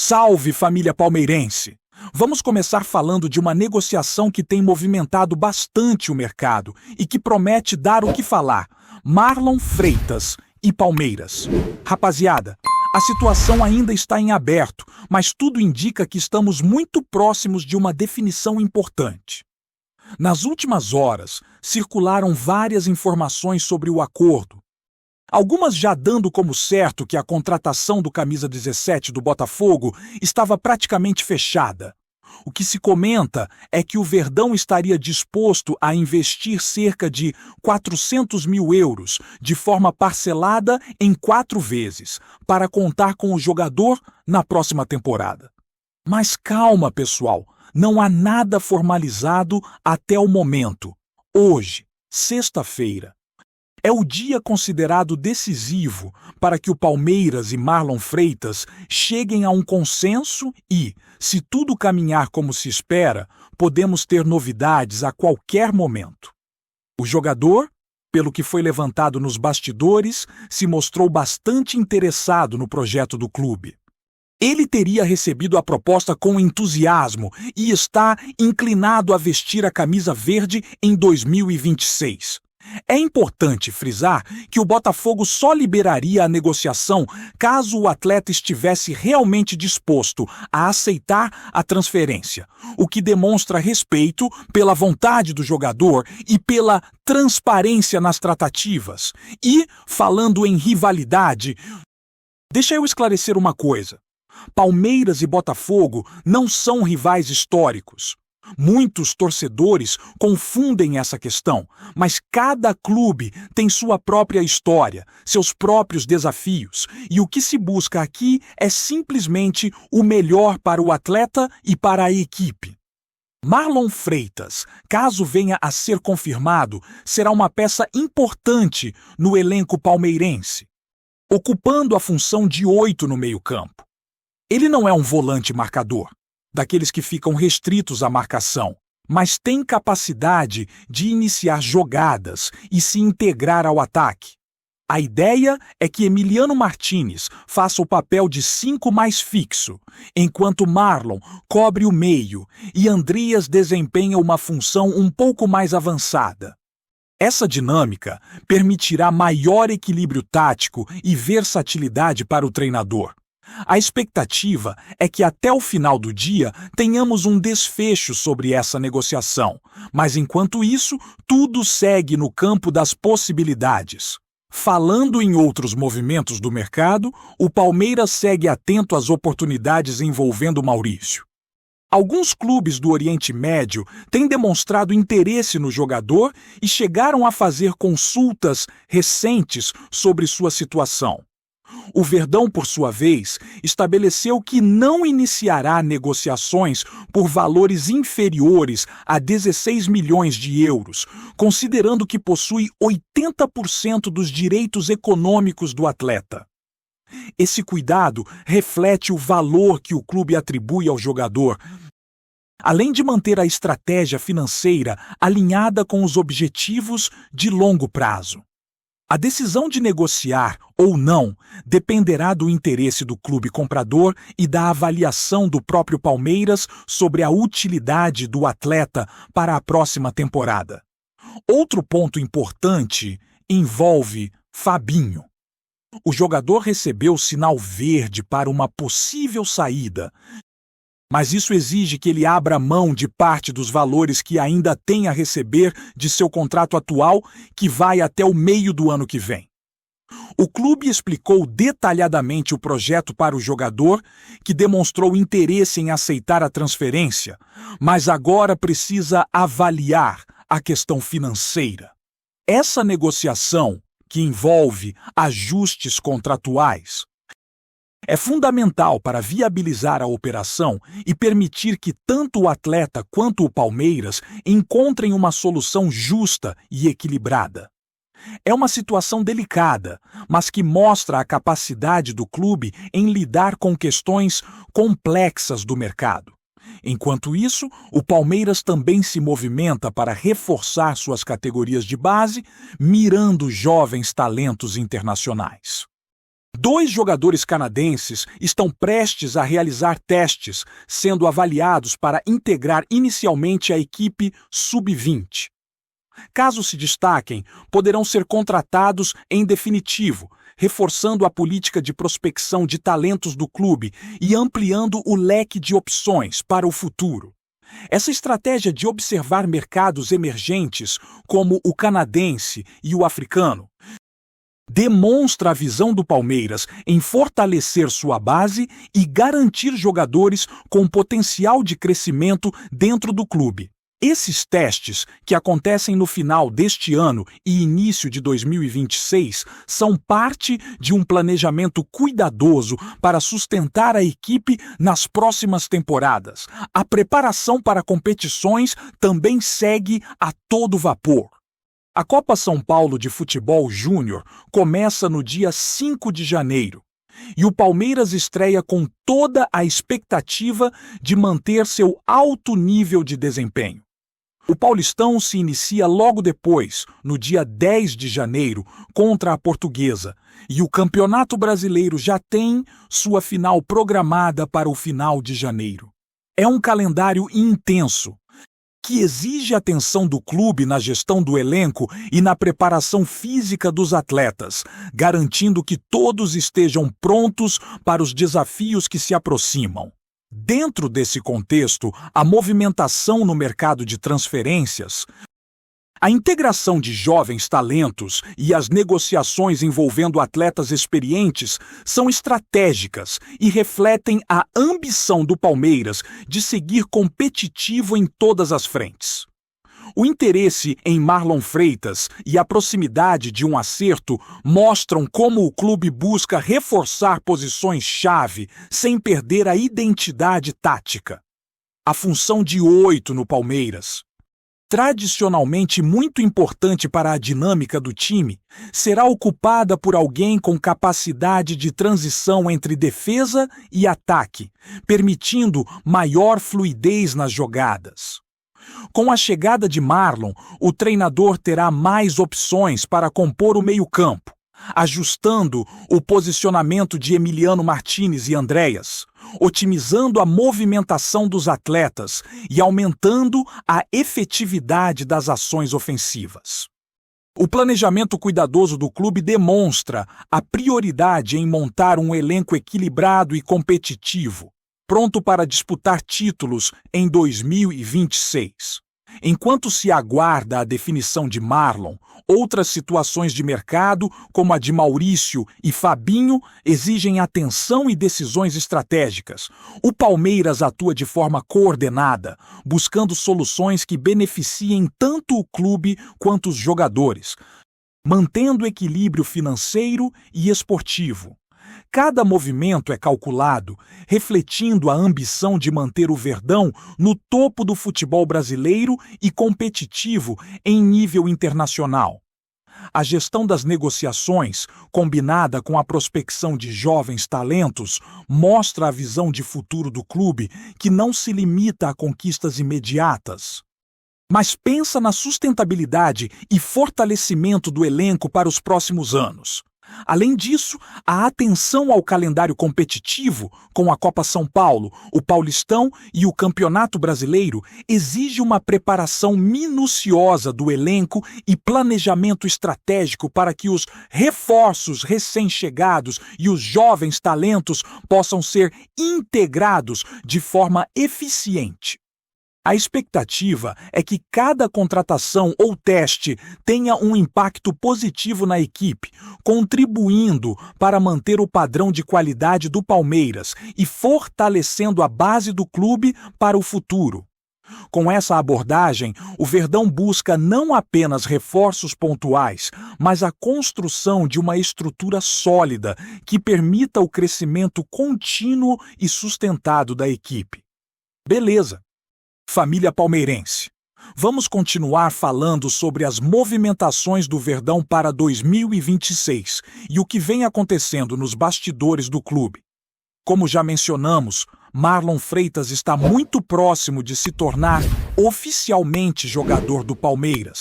Salve, família palmeirense! Vamos começar falando de uma negociação que tem movimentado bastante o mercado e que promete dar o que falar: Marlon Freitas e Palmeiras. Rapaziada, a situação ainda está em aberto, mas tudo indica que estamos muito próximos de uma definição importante. Nas últimas horas, circularam várias informações sobre o acordo. Algumas já dando como certo que a contratação do camisa 17 do Botafogo estava praticamente fechada. O que se comenta é que o Verdão estaria disposto a investir cerca de 400 mil euros de forma parcelada em 4 vezes, para contar com o jogador na próxima temporada. Mas calma, pessoal, não há nada formalizado até o momento. Hoje, sexta-feira, é o dia considerado decisivo para que o Palmeiras e Marlon Freitas cheguem a um consenso e, se tudo caminhar como se espera, podemos ter novidades a qualquer momento. O jogador, pelo que foi levantado nos bastidores, se mostrou bastante interessado no projeto do clube. Ele teria recebido a proposta com entusiasmo e está inclinado a vestir a camisa verde em 2026. É importante frisar que o Botafogo só liberaria a negociação caso o atleta estivesse realmente disposto a aceitar a transferência, o que demonstra respeito pela vontade do jogador e pela transparência nas tratativas. E, falando em rivalidade, deixa eu esclarecer uma coisa: Palmeiras e Botafogo não são rivais históricos. Muitos torcedores confundem essa questão, mas cada clube tem sua própria história, seus próprios desafios, e o que se busca aqui é simplesmente o melhor para o atleta e para a equipe. Marlon Freitas, caso venha a ser confirmado, será uma peça importante no elenco palmeirense, ocupando a função de 8 no meio-campo. Ele não é um volante marcador, daqueles que ficam restritos à marcação, mas tem capacidade de iniciar jogadas e se integrar ao ataque. A ideia é que Emiliano Martínez faça o papel de 5 mais fixo, enquanto Marlon cobre o meio e Andrias desempenha uma função um pouco mais avançada. Essa dinâmica permitirá maior equilíbrio tático e versatilidade para o treinador. A expectativa é que até o final do dia tenhamos um desfecho sobre essa negociação, mas enquanto isso, tudo segue no campo das possibilidades. Falando em outros movimentos do mercado, o Palmeiras segue atento às oportunidades envolvendo Maurício. Alguns clubes do Oriente Médio têm demonstrado interesse no jogador e chegaram a fazer consultas recentes sobre sua situação. O Verdão, por sua vez, estabeleceu que não iniciará negociações por valores inferiores a 16 milhões de euros, considerando que possui 80% dos direitos econômicos do atleta. Esse cuidado reflete o valor que o clube atribui ao jogador, além de manter a estratégia financeira alinhada com os objetivos de longo prazo. A decisão de negociar ou não dependerá do interesse do clube comprador e da avaliação do próprio Palmeiras sobre a utilidade do atleta para a próxima temporada. Outro ponto importante envolve Fabinho. O jogador recebeu sinal verde para uma possível saída, mas isso exige que ele abra mão de parte dos valores que ainda tem a receber de seu contrato atual, que vai até o meio do ano que vem. O clube explicou detalhadamente o projeto para o jogador, que demonstrou interesse em aceitar a transferência, mas agora precisa avaliar a questão financeira. Essa negociação, que envolve ajustes contratuais, é fundamental para viabilizar a operação e permitir que tanto o atleta quanto o Palmeiras encontrem uma solução justa e equilibrada. É uma situação delicada, mas que mostra a capacidade do clube em lidar com questões complexas do mercado. Enquanto isso, o Palmeiras também se movimenta para reforçar suas categorias de base, mirando jovens talentos internacionais. 2 jogadores canadenses estão prestes a realizar testes, sendo avaliados para integrar inicialmente a equipe sub-20. Caso se destaquem, poderão ser contratados em definitivo, reforçando a política de prospecção de talentos do clube e ampliando o leque de opções para o futuro. Essa estratégia de observar mercados emergentes, como o canadense e o africano, demonstra a visão do Palmeiras em fortalecer sua base e garantir jogadores com potencial de crescimento dentro do clube. Esses testes, que acontecem no final deste ano e início de 2026, são parte de um planejamento cuidadoso para sustentar a equipe nas próximas temporadas. A preparação para competições também segue a todo vapor. A Copa São Paulo de Futebol Júnior começa no dia 5 de janeiro. E o Palmeiras estreia com toda a expectativa de manter seu alto nível de desempenho. O Paulistão se inicia logo depois, no dia 10 de janeiro, contra a Portuguesa, e o Campeonato Brasileiro já tem sua final programada para o final de janeiro. É um calendário intenso, que exige atenção do clube na gestão do elenco e na preparação física dos atletas, garantindo que todos estejam prontos para os desafios que se aproximam. Dentro desse contexto, a movimentação no mercado de transferências, a integração de jovens talentos e as negociações envolvendo atletas experientes são estratégicas e refletem a ambição do Palmeiras de seguir competitivo em todas as frentes. O interesse em Marlon Freitas e a proximidade de um acerto mostram como o clube busca reforçar posições-chave sem perder a identidade tática. A função de 8 no Palmeiras, tradicionalmente muito importante para a dinâmica do time, será ocupada por alguém com capacidade de transição entre defesa e ataque, permitindo maior fluidez nas jogadas. Com a chegada de Marlon, o treinador terá mais opções para compor o meio-campo, ajustando o posicionamento de Emiliano Martínez e Andréas, otimizando a movimentação dos atletas e aumentando a efetividade das ações ofensivas. O planejamento cuidadoso do clube demonstra a prioridade em montar um elenco equilibrado e competitivo, pronto para disputar títulos em 2026. Enquanto se aguarda a definição de Marlon, outras situações de mercado, como a de Maurício e Fabinho, exigem atenção e decisões estratégicas. O Palmeiras atua de forma coordenada, buscando soluções que beneficiem tanto o clube quanto os jogadores, mantendo equilíbrio financeiro e esportivo. Cada movimento é calculado, refletindo a ambição de manter o Verdão no topo do futebol brasileiro e competitivo em nível internacional. A gestão das negociações, combinada com a prospecção de jovens talentos, mostra a visão de futuro do clube, que não se limita a conquistas imediatas, mas pensa na sustentabilidade e fortalecimento do elenco para os próximos anos. Além disso, a atenção ao calendário competitivo, com a Copa São Paulo, o Paulistão e o Campeonato Brasileiro, exige uma preparação minuciosa do elenco e planejamento estratégico para que os reforços recém-chegados e os jovens talentos possam ser integrados de forma eficiente. A expectativa é que cada contratação ou teste tenha um impacto positivo na equipe, contribuindo para manter o padrão de qualidade do Palmeiras e fortalecendo a base do clube para o futuro. Com essa abordagem, o Verdão busca não apenas reforços pontuais, mas a construção de uma estrutura sólida que permita o crescimento contínuo e sustentado da equipe. Beleza! Família palmeirense, vamos continuar falando sobre as movimentações do Verdão para 2026 e o que vem acontecendo nos bastidores do clube. Como já mencionamos, Marlon Freitas está muito próximo de se tornar oficialmente jogador do Palmeiras.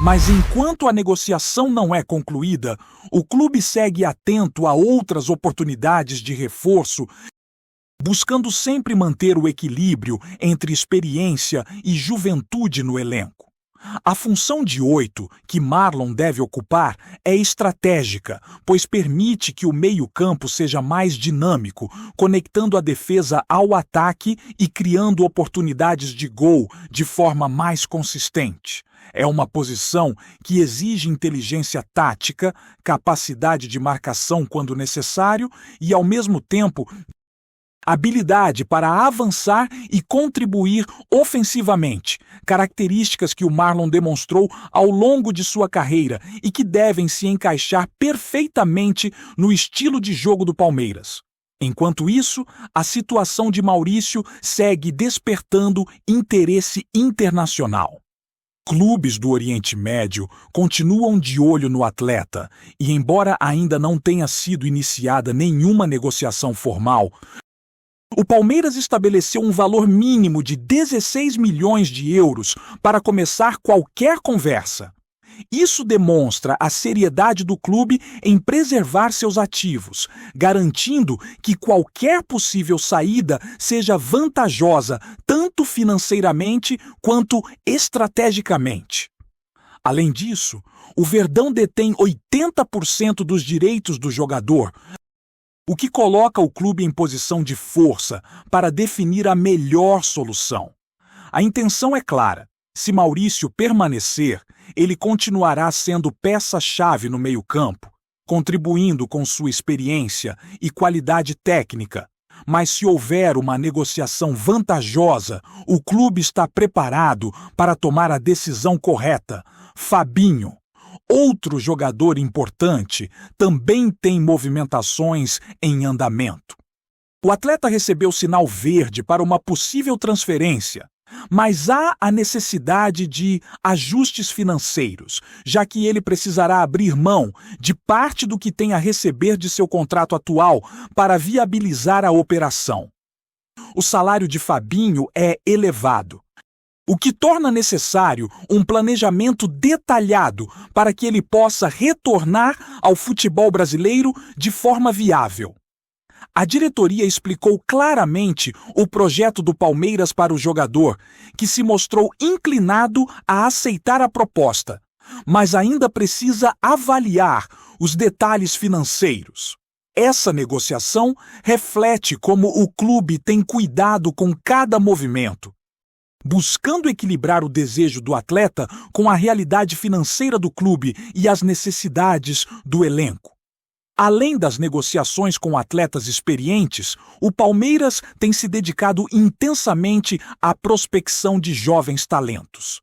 Mas enquanto a negociação não é concluída, o clube segue atento a outras oportunidades de reforço, buscando sempre manter o equilíbrio entre experiência e juventude no elenco. A função de 8 que Marlon deve ocupar é estratégica, pois permite que o meio-campo seja mais dinâmico, conectando a defesa ao ataque e criando oportunidades de gol de forma mais consistente. É uma posição que exige inteligência tática, capacidade de marcação quando necessário e, ao mesmo tempo, habilidade para avançar e contribuir ofensivamente, características que o Marlon demonstrou ao longo de sua carreira e que devem se encaixar perfeitamente no estilo de jogo do Palmeiras. Enquanto isso, a situação de Maurício segue despertando interesse internacional. Clubes do Oriente Médio continuam de olho no atleta e, embora ainda não tenha sido iniciada nenhuma negociação formal, o Palmeiras estabeleceu um valor mínimo de 16 milhões de euros para começar qualquer conversa. Isso demonstra a seriedade do clube em preservar seus ativos, garantindo que qualquer possível saída seja vantajosa tanto financeiramente quanto estrategicamente. Além disso, o Verdão detém 80% dos direitos do jogador, o que coloca o clube em posição de força para definir a melhor solução. A intenção é clara: se Maurício permanecer, ele continuará sendo peça-chave no meio-campo, contribuindo com sua experiência e qualidade técnica. Mas se houver uma negociação vantajosa, o clube está preparado para tomar a decisão correta. Fabinho, outro jogador importante, também tem movimentações em andamento. O atleta recebeu sinal verde para uma possível transferência, mas há a necessidade de ajustes financeiros, já que ele precisará abrir mão de parte do que tem a receber de seu contrato atual para viabilizar a operação. O salário de Fabinho é elevado, o que torna necessário um planejamento detalhado para que ele possa retornar ao futebol brasileiro de forma viável. A diretoria explicou claramente o projeto do Palmeiras para o jogador, que se mostrou inclinado a aceitar a proposta, mas ainda precisa avaliar os detalhes financeiros. Essa negociação reflete como o clube tem cuidado com cada movimento, buscando equilibrar o desejo do atleta com a realidade financeira do clube e as necessidades do elenco. Além das negociações com atletas experientes, o Palmeiras tem se dedicado intensamente à prospecção de jovens talentos.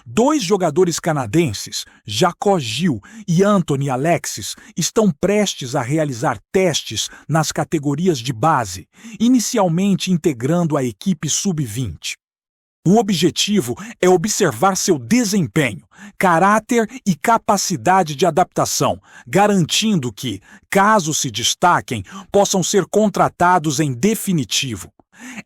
2 jogadores canadenses, Jacó Gil e Anthony Alexis, estão prestes a realizar testes nas categorias de base, inicialmente integrando a equipe sub-20. O objetivo é observar seu desempenho, caráter e capacidade de adaptação, garantindo que, caso se destaquem, possam ser contratados em definitivo.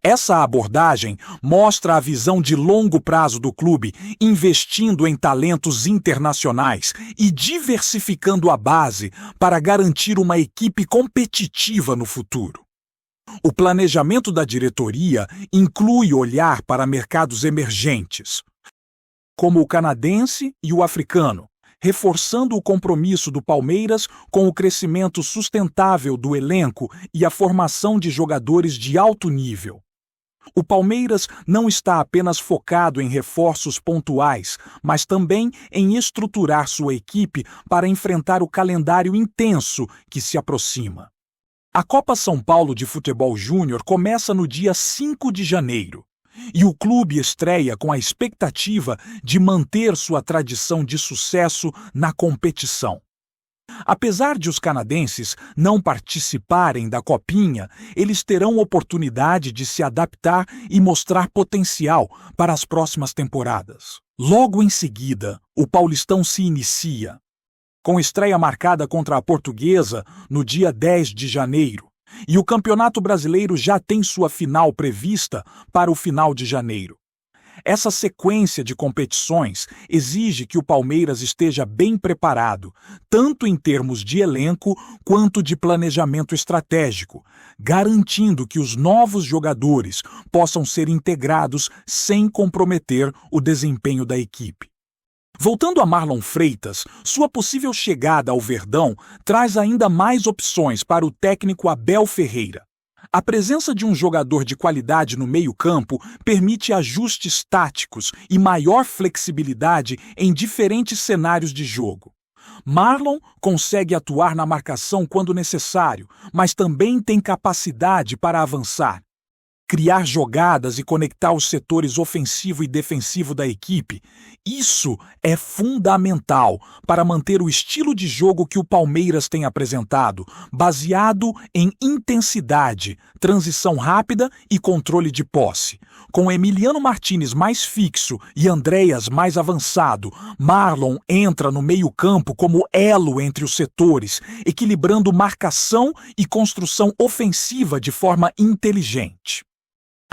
Essa abordagem mostra a visão de longo prazo do clube, investindo em talentos internacionais e diversificando a base para garantir uma equipe competitiva no futuro. O planejamento da diretoria inclui olhar para mercados emergentes, como o canadense e o africano, reforçando o compromisso do Palmeiras com o crescimento sustentável do elenco e a formação de jogadores de alto nível. O Palmeiras não está apenas focado em reforços pontuais, mas também em estruturar sua equipe para enfrentar o calendário intenso que se aproxima. A Copa São Paulo de Futebol Júnior começa no dia 5 de janeiro, e o clube estreia com a expectativa de manter sua tradição de sucesso na competição. Apesar de os canadenses não participarem da Copinha, eles terão oportunidade de se adaptar e mostrar potencial para as próximas temporadas. Logo em seguida, o Paulistão se inicia, com estreia marcada contra a Portuguesa no dia 10 de janeiro, e o Campeonato Brasileiro já tem sua final prevista para o final de janeiro. Essa sequência de competições exige que o Palmeiras esteja bem preparado, tanto em termos de elenco quanto de planejamento estratégico, garantindo que os novos jogadores possam ser integrados sem comprometer o desempenho da equipe. Voltando a Marlon Freitas, sua possível chegada ao Verdão traz ainda mais opções para o técnico Abel Ferreira. A presença de um jogador de qualidade no meio-campo permite ajustes táticos e maior flexibilidade em diferentes cenários de jogo. Marlon consegue atuar na marcação quando necessário, mas também tem capacidade para avançar, criar jogadas e conectar os setores ofensivo e defensivo da equipe. Isso é fundamental para manter o estilo de jogo que o Palmeiras tem apresentado, baseado em intensidade, transição rápida e controle de posse. Com Emiliano Martínez mais fixo e Andreas mais avançado, Marlon entra no meio-campo como elo entre os setores, equilibrando marcação e construção ofensiva de forma inteligente.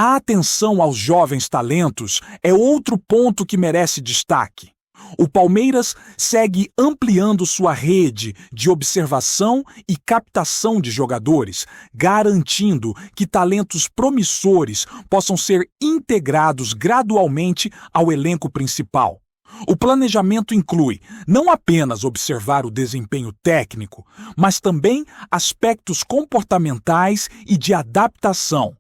A atenção aos jovens talentos é outro ponto que merece destaque. O Palmeiras segue ampliando sua rede de observação e captação de jogadores, garantindo que talentos promissores possam ser integrados gradualmente ao elenco principal. O planejamento inclui não apenas observar o desempenho técnico, mas também aspectos comportamentais e de adaptação.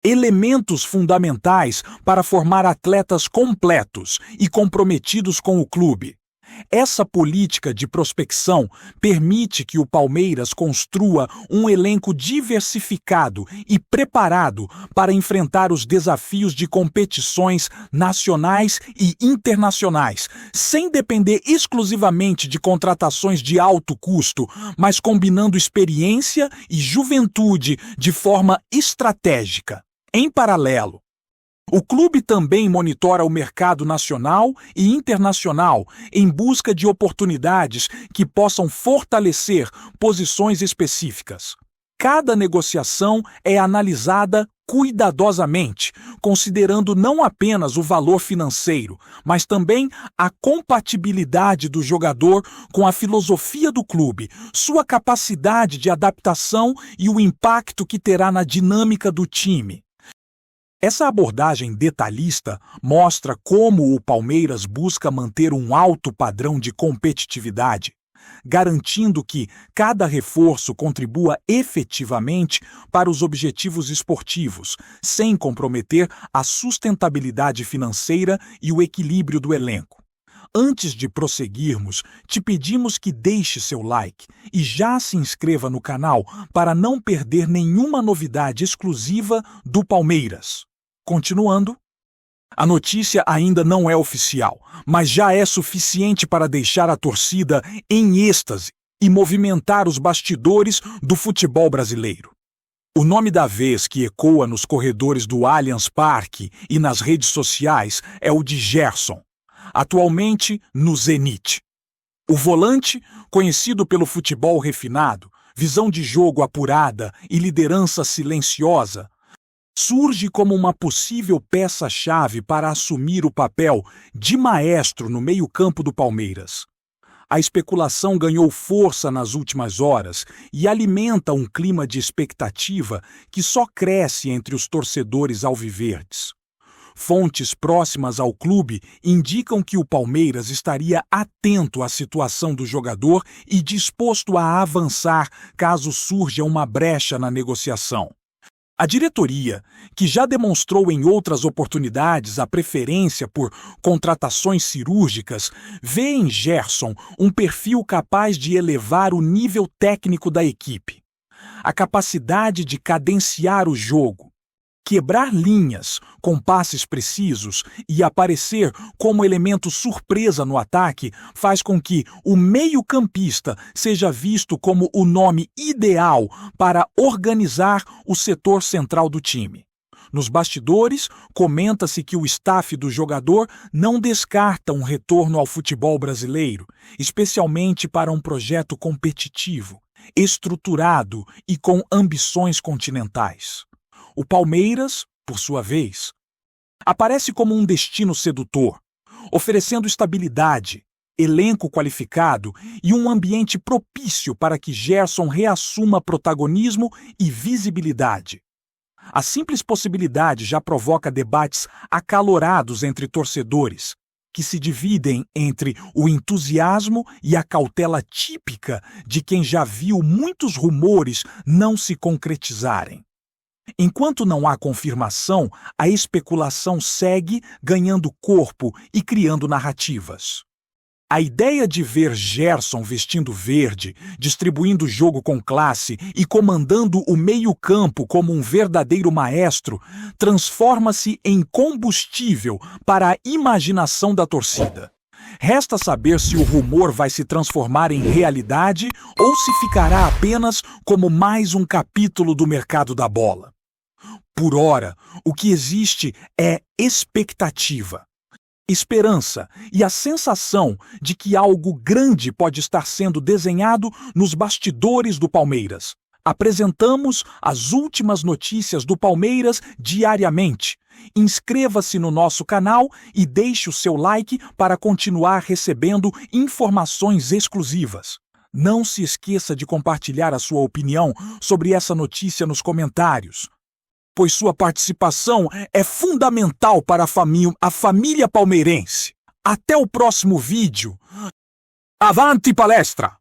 Elementos fundamentais para formar atletas completos e comprometidos com o clube. Essa política de prospecção permite que o Palmeiras construa um elenco diversificado e preparado para enfrentar os desafios de competições nacionais e internacionais, sem depender exclusivamente de contratações de alto custo, mas combinando experiência e juventude de forma estratégica. Em paralelo, o clube também monitora o mercado nacional e internacional em busca de oportunidades que possam fortalecer posições específicas. Cada negociação é analisada cuidadosamente, considerando não apenas o valor financeiro, mas também a compatibilidade do jogador com a filosofia do clube, sua capacidade de adaptação e o impacto que terá na dinâmica do time. Essa abordagem detalhista mostra como o Palmeiras busca manter um alto padrão de competitividade, garantindo que cada reforço contribua efetivamente para os objetivos esportivos, sem comprometer a sustentabilidade financeira e o equilíbrio do elenco. Antes de prosseguirmos, te pedimos que deixe seu like e já se inscreva no canal para não perder nenhuma novidade exclusiva do Palmeiras. Continuando, a notícia ainda não é oficial, mas já é suficiente para deixar a torcida em êxtase e movimentar os bastidores do futebol brasileiro. O nome da vez que ecoa nos corredores do Allianz Parque e nas redes sociais é o de Gerson, atualmente no Zenit. O volante, conhecido pelo futebol refinado, visão de jogo apurada e liderança silenciosa, surge como uma possível peça-chave para assumir o papel de maestro no meio-campo do Palmeiras. A especulação ganhou força nas últimas horas e alimenta um clima de expectativa que só cresce entre os torcedores alviverdes. Fontes próximas ao clube indicam que o Palmeiras estaria atento à situação do jogador e disposto a avançar caso surja uma brecha na negociação. A diretoria, que já demonstrou em outras oportunidades a preferência por contratações cirúrgicas, vê em Gerson um perfil capaz de elevar o nível técnico da equipe. A capacidade de cadenciar o jogo, quebrar linhas com passes precisos e aparecer como elemento surpresa no ataque faz com que o meio-campista seja visto como o nome ideal para organizar o setor central do time. Nos bastidores, comenta-se que o staff do jogador não descarta um retorno ao futebol brasileiro, especialmente para um projeto competitivo, estruturado e com ambições continentais. O Palmeiras, por sua vez, Aparece como um destino sedutor, oferecendo estabilidade, elenco qualificado e um ambiente propício para que Gerson reassuma protagonismo e visibilidade. A simples possibilidade já provoca debates acalorados entre torcedores, que se dividem entre o entusiasmo e a cautela típica de quem já viu muitos rumores não se concretizarem. Enquanto não há confirmação, a especulação segue ganhando corpo e criando narrativas. A ideia de ver Gerson vestindo verde, distribuindo o jogo com classe e comandando o meio-campo como um verdadeiro maestro transforma-se em combustível para a imaginação da torcida. Resta saber se o rumor vai se transformar em realidade ou se ficará apenas como mais um capítulo do mercado da bola. Por ora, o que existe é expectativa, esperança e a sensação de que algo grande pode estar sendo desenhado nos bastidores do Palmeiras. Apresentamos as últimas notícias do Palmeiras diariamente. Inscreva-se no nosso canal e deixe o seu like para continuar recebendo informações exclusivas. Não se esqueça de compartilhar a sua opinião sobre essa notícia nos comentários, pois sua participação é fundamental para a família palmeirense. Até o próximo vídeo. Avante palestra!